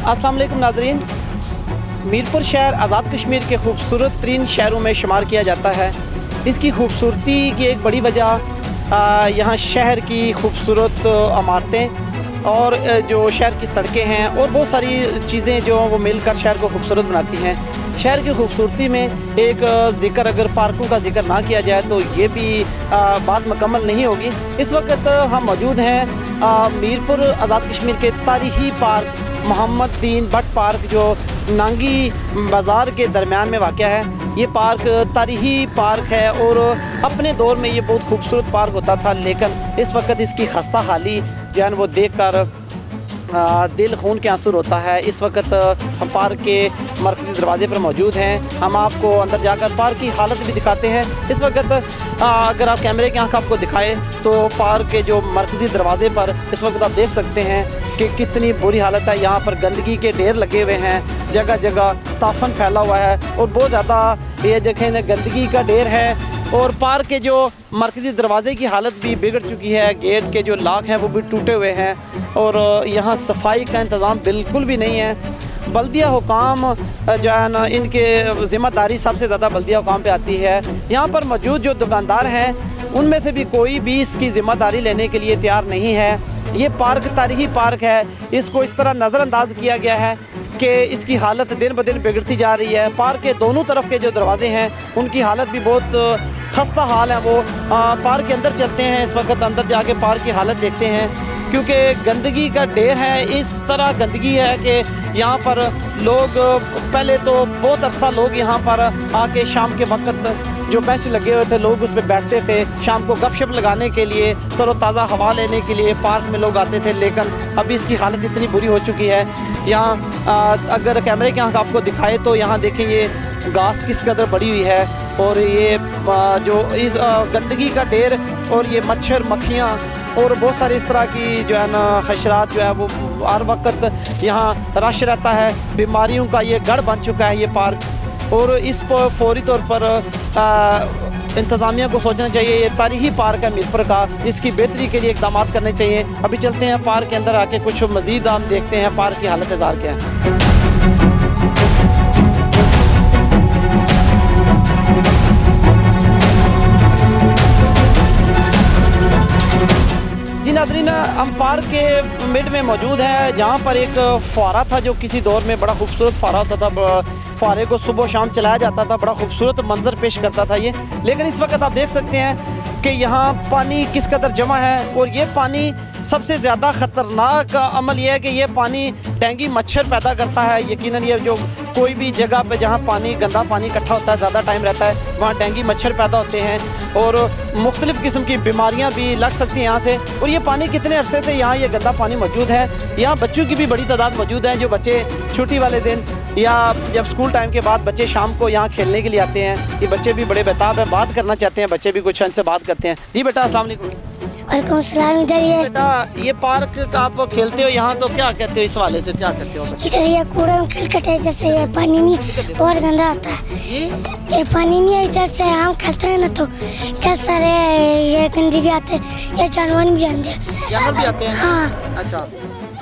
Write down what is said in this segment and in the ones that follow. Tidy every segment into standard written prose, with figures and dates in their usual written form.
अस्सलाम वालेकुम नाज़रीन। मीरपुर शहर आज़ाद कश्मीर के खूबसूरत तरीन शहरों में शुमार किया जाता है। इसकी खूबसूरती की एक बड़ी वजह यहाँ शहर की खूबसूरत इमारतें और जो शहर की सड़कें हैं और बहुत सारी चीज़ें जो वो मिलकर शहर को खूबसूरत बनाती हैं। शहर की खूबसूरती में एक ज़िक्र अगर पार्कों का ज़िक्र ना किया जाए तो ये भी बात मुकम्मल नहीं होगी। इस वक्त हम मौजूद हैं मीरपुर आज़ाद कश्मीर के तारीख़ी पार्क मोहम्मद दीन भट्ट पार्क, जो नांगी बाज़ार के दरमियान में वाक़या है। ये पार्क तारीख़ी पार्क है और अपने दौर में ये बहुत खूबसूरत पार्क होता था, लेकिन इस वक्त इसकी खस्ता हाली जो है वो देख कर दिल खून के आंसू होता है। इस वक्त हम पार्क के मरकज़ी दरवाज़े पर मौजूद हैं। हम आपको अंदर जाकर पार्क की हालत भी दिखाते हैं। इस वक्त अगर आप कैमरे की आँख आपको दिखाए तो पार्क के जो मरकज़ी दरवाज़े पर इस वक्त आप देख सकते हैं कि कितनी बुरी हालत है। यहाँ पर गंदगी के ढेर लगे हुए हैं, जगह जगह ताफ़न फैला हुआ है और बहुत ज़्यादा ये देखें गंदगी का ढेर है। और पार्क के जो मरकज़ी दरवाज़े की हालत भी बिगड़ चुकी है, गेट के जो लॉक हैं वो भी टूटे हुए हैं और यहाँ सफाई का इंतज़ाम बिल्कुल भी नहीं है। बल्दिया हुकाम जो है ना, इनके ज़िम्मेदारी सबसे ज़्यादा बल्दिया हुकाम पे आती है। यहाँ पर मौजूद जो दुकानदार हैं उनमें से भी कोई भी इसकी ज़िम्मेदारी लेने के लिए तैयार नहीं है। ये पार्क तारीख़ी पार्क है, इसको इस तरह नज़रअंदाज किया गया है कि इसकी हालत दिन ब दिन बिगड़ती जा रही है। पार्क के दोनों तरफ के जो दरवाजे हैं उनकी हालत भी बहुत खस्ता हाल है। वो पार्क के अंदर चलते हैं, इस वक्त अंदर जाके पार्क की हालत देखते हैं, क्योंकि गंदगी का ढेर है। इस तरह गंदगी है कि यहाँ पर लोग पहले तो बहुत अरसा लोग यहाँ पर आके शाम के वक्त जो बेंच लगे हुए थे लोग उस पर बैठते थे, शाम को गपशप लगाने के लिए, तरोताज़ा हवा लेने के लिए पार्क में लोग आते थे। लेकिन अभी इसकी हालत इतनी बुरी हो चुकी है। यहाँ अगर कैमरे की आँख आपको दिखाए तो यहाँ देखें ये घास किस कदर बड़ी हुई है और ये जो इस गंदगी का ढेर और ये मच्छर मक्खियाँ और बहुत सारी इस तरह की जो है ना हशरात जो है वो हर वक्त यहाँ रश रहता है। बीमारियों का ये गढ़ बन चुका है ये पार्क और इस पर फौरी तौर पर इंतज़ामिया को सोचना चाहिए। ये तारीख़ी पार्क है मीरपुर का, इसकी बेहतरी के लिए इक़दाम करने चाहिए। अभी चलते हैं पार्क के अंदर, आके कुछ मज़ीद हम देखते हैं पार्क की हालत ज़ार क्या है। जी नाज़रीन, हम पार्क के मिड में मौजूद हैं, जहाँ पर एक फुआरा था जो किसी दौर में बड़ा खूबसूरत फुआरा होता था। फुआरे को सुबह शाम चलाया जाता था, बड़ा खूबसूरत मंजर पेश करता था ये। लेकिन इस वक्त आप देख सकते हैं कि यहाँ पानी किस कदर जमा है और ये पानी सबसे ज़्यादा ख़तरनाक अमल यह है कि ये पानी डेंगू मच्छर पैदा करता है। यकीनन ये जो कोई भी जगह पे जहाँ पानी गंदा पानी इकट्ठा होता है, ज़्यादा टाइम रहता है, वहाँ डेंगू मच्छर पैदा होते हैं और मुख्तलिफ़ किस्म की बीमारियाँ भी लग सकती हैं यहाँ से। और ये पानी कितने अरसे से यहाँ ये गंदा पानी मौजूद है। यहाँ बच्चों की भी बड़ी तादाद मौजूद है, जो बच्चे छुट्टी वाले दिन या जब स्कूल टाइम के बाद बच्चे शाम को यहाँ खेलने के लिए आते हैं। ये बच्चे भी बड़े बेताब हैं, बात करना चाहते हैं, बच्चे भी कुछ इनसे बात करते हैं। जी बेटा, अस्सलाम वालेकुम। वालेकुम सलाम। इधर ये बेटा, ये पार्क आप खेलते हो यहाँ, तो क्या कहते हो इस वाले से, क्या कहते हो? इधर ये कूड़ा में खिलकटे, इधर से ये पानी नहीं बहुत गंदा आता है। ये पानी नहीं है, इधर से हम खेलते हैं ना तो इधर सारे ये गंदगी आते हैं, ये जानवर भी आते हैं। हाँ, अच्छा,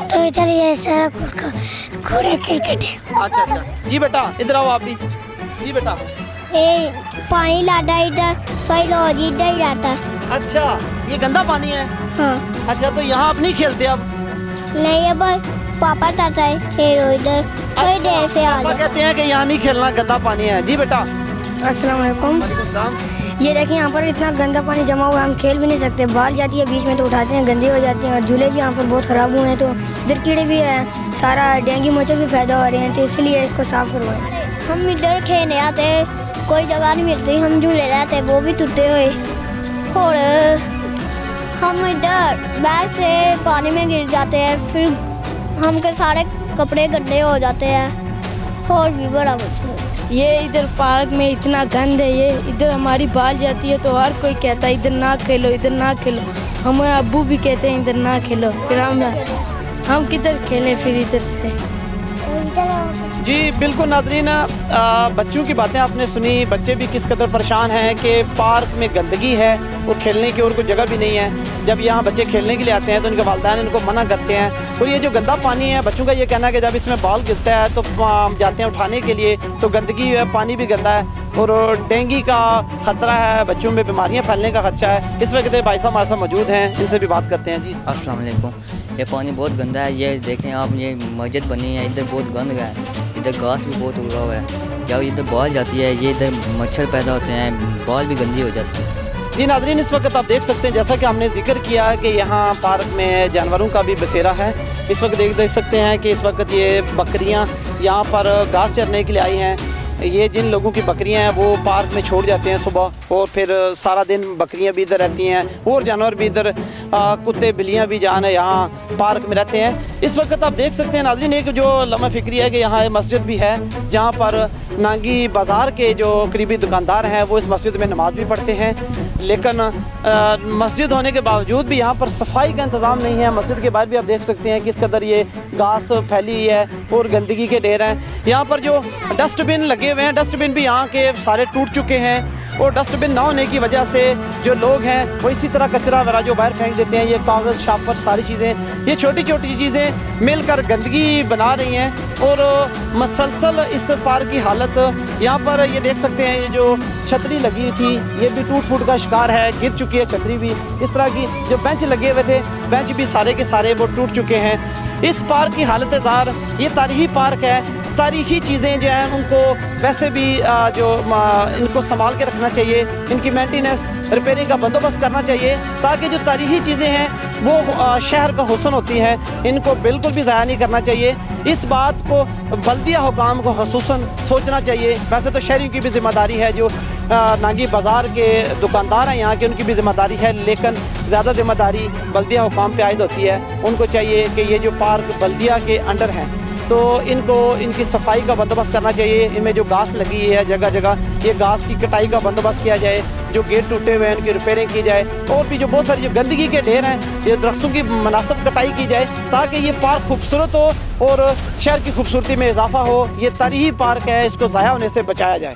तो इधर ये सारा कूड़े खिलकटे। अच्छा, जी बेटा इधर आओ आप भी। जी बेटा, ये पानी लाता इधर फिर इधर ही जाता है। अच्छा, ये गंदा पानी है। हाँ। अच्छा, तो यहाँ आप नहीं खेलते अब? नहीं, अब पापा चाहता है खेलो इधर, कोई देर से आ जाओ। कहते हैं कि यहाँ नहीं खेलना, गंदा पानी है। जी बेटा, अस्सलाम वालेकुम। वालेकुम सलाम। ये देखिए यहाँ पर इतना गंदा पानी जमा हुआ है, हम खेल भी नहीं सकते। बाल जाती है बीच में तो उठाते हैं, गंदी हो जाती हैं। और झूले भी यहाँ पर बहुत ख़राब हुए हैं, तो इधर कीड़े भी हैं, सारा डेंगू मच्छर भी पैदा हो रहे हैं, तो इसलिए इसको साफ़ करवाएं। हम इधर खेलने आते, कोई जगह नहीं मिलती, हम झूले रहते वो भी टूटे हुए और हम इधर बैग से पानी में गिर जाते हैं, फिर हम के सारे कपड़े गंदे हो जाते हैं और भी बड़ा कुछ। ये इधर पार्क में इतना गंद है, ये इधर हमारी बाल जाती है तो हर कोई कहता है इधर ना खेलो, इधर ना खेलो। हमें अब्बू भी कहते हैं इधर ना खेलो, फिर हम किधर खेलें फिर इधर से। जी बिल्कुल नाज़रीन, बच्चों की बातें आपने सुनी। बच्चे भी किस कदर परेशान हैं कि पार्क में गंदगी है और खेलने की और कोई जगह भी नहीं है। जब यहाँ बच्चे खेलने के लिए आते हैं तो उनके वालिदैन इनको मना करते हैं। और ये जो गंदा पानी है, बच्चों का ये कहना है कि जब इसमें बॉल गिरता है तो जाते हैं उठाने के लिए तो गंदगी है, पानी भी गंदा है और डेंगू का ख़तरा है, बच्चों में बीमारियाँ फैलने का खदशा है। इस वक्त भाई साहब हमारे साथ मौजूद हैं, इनसे भी बात करते हैं। जी अस्सलाम वालेकुम। ये पानी बहुत गंदा है, ये देखें आप, ये मस्जिद बनी है, इधर बहुत गंद है, इधर घास भी बहुत उगा हुआ है। जब इधर बाल जाती है, ये इधर मच्छर पैदा होते हैं, बाल भी गंदी हो जाती है। जी नाज़रीन, इस वक्त आप देख सकते हैं जैसा कि हमने जिक्र किया कि यहाँ पार्क में जानवरों का भी बसेरा है। इस वक्त देख सकते हैं कि इस वक्त ये बकरियाँ यहाँ पर घास चरने के लिए आई हैं। ये जिन लोगों की बकरियां हैं वो पार्क में छोड़ जाते हैं सुबह और फिर सारा दिन बकरियां भी इधर रहती हैं और जानवर भी इधर, कुत्ते बिल्लियां भी जान है यहाँ पार्क में रहते हैं। इस वक्त आप देख सकते हैं नाज़रीन, एक जो लम्हा फ़िक्री है कि यहाँ मस्जिद भी है जहाँ पर नांगी बाज़ार के जो करीबी दुकानदार हैं वो इस मस्जिद में नमाज़ भी पढ़ते हैं। लेकिन मस्जिद होने के बावजूद भी यहाँ पर सफाई का इंतज़ाम नहीं है। मस्जिद के बाहर भी आप देख सकते हैं किस कदर ये घास फैली हुई है और गंदगी के ढेर हैं। यहाँ पर जो डस्टबिन लगे हुए हैं, डस्टबिन भी यहाँ के सारे टूट चुके हैं और डस्टबिन ना होने की वजह से जो लोग हैं वो इसी तरह कचरा वगैरह जो बाहर फेंक देते हैं। ये कागज़, शापर, सारी चीज़ें, ये छोटी छोटी चीज़ें मिलकर गंदगी बना रही हैं और मसलसल इस पार्क की हालत। यहाँ पर ये देख सकते हैं, ये जो छतरी लगी थी ये भी टूट फूट का शिकार है, गिर चुकी है छतरी भी। इस तरह की जो बेंच लगे हुए थे, बेंच भी सारे के सारे वो टूट चुके हैं। इस पार्क की हालत ज़ार, ये तारीखी पार्क है। तारीखी चीज़ें जो हैं उनको वैसे भी इनको संभाल के रखना चाहिए, इनकी मेंटेनेंस, रिपेयरिंग का बंदोबस्त करना चाहिए ताकि जो तारीखी चीज़ें हैं वो शहर का हुस्न होती हैं, इनको बिल्कुल भी ज़ाया नहीं करना चाहिए। इस बात को बल्दिया हुकाम को ख़ुसूसन सोचना चाहिए। वैसे तो शहरियों की भी ज़िम्मेदारी है, जो नांगी बाज़ार के दुकानदार हैं यहाँ के, उनकी भी ज़िम्मेदारी है, लेकिन ज़्यादा ज़िम्मेदारी बल्दिया हुकाम पे आयद होती है। उनको चाहिए कि ये जो पार्क बल्दिया के अंडर हैं तो इनको इनकी सफाई का बंदोबस्त करना चाहिए। इनमें जो घास लगी है जगह जगह, ये घास की कटाई का बंदोबस्त किया जाए, जो गेट टूटे हुए हैं उनकी रिपेयरिंग की जाए और भी जो बहुत सारी जो गंदगी के ढेर हैं ये दरख्तों की मुनासिब कटाई की जाए ताकि ये पार्क खूबसूरत हो और शहर की खूबसूरती में इजाफा हो। ये तारीखी पार्क है, इसको ज़ाया होने से बचाया जाए।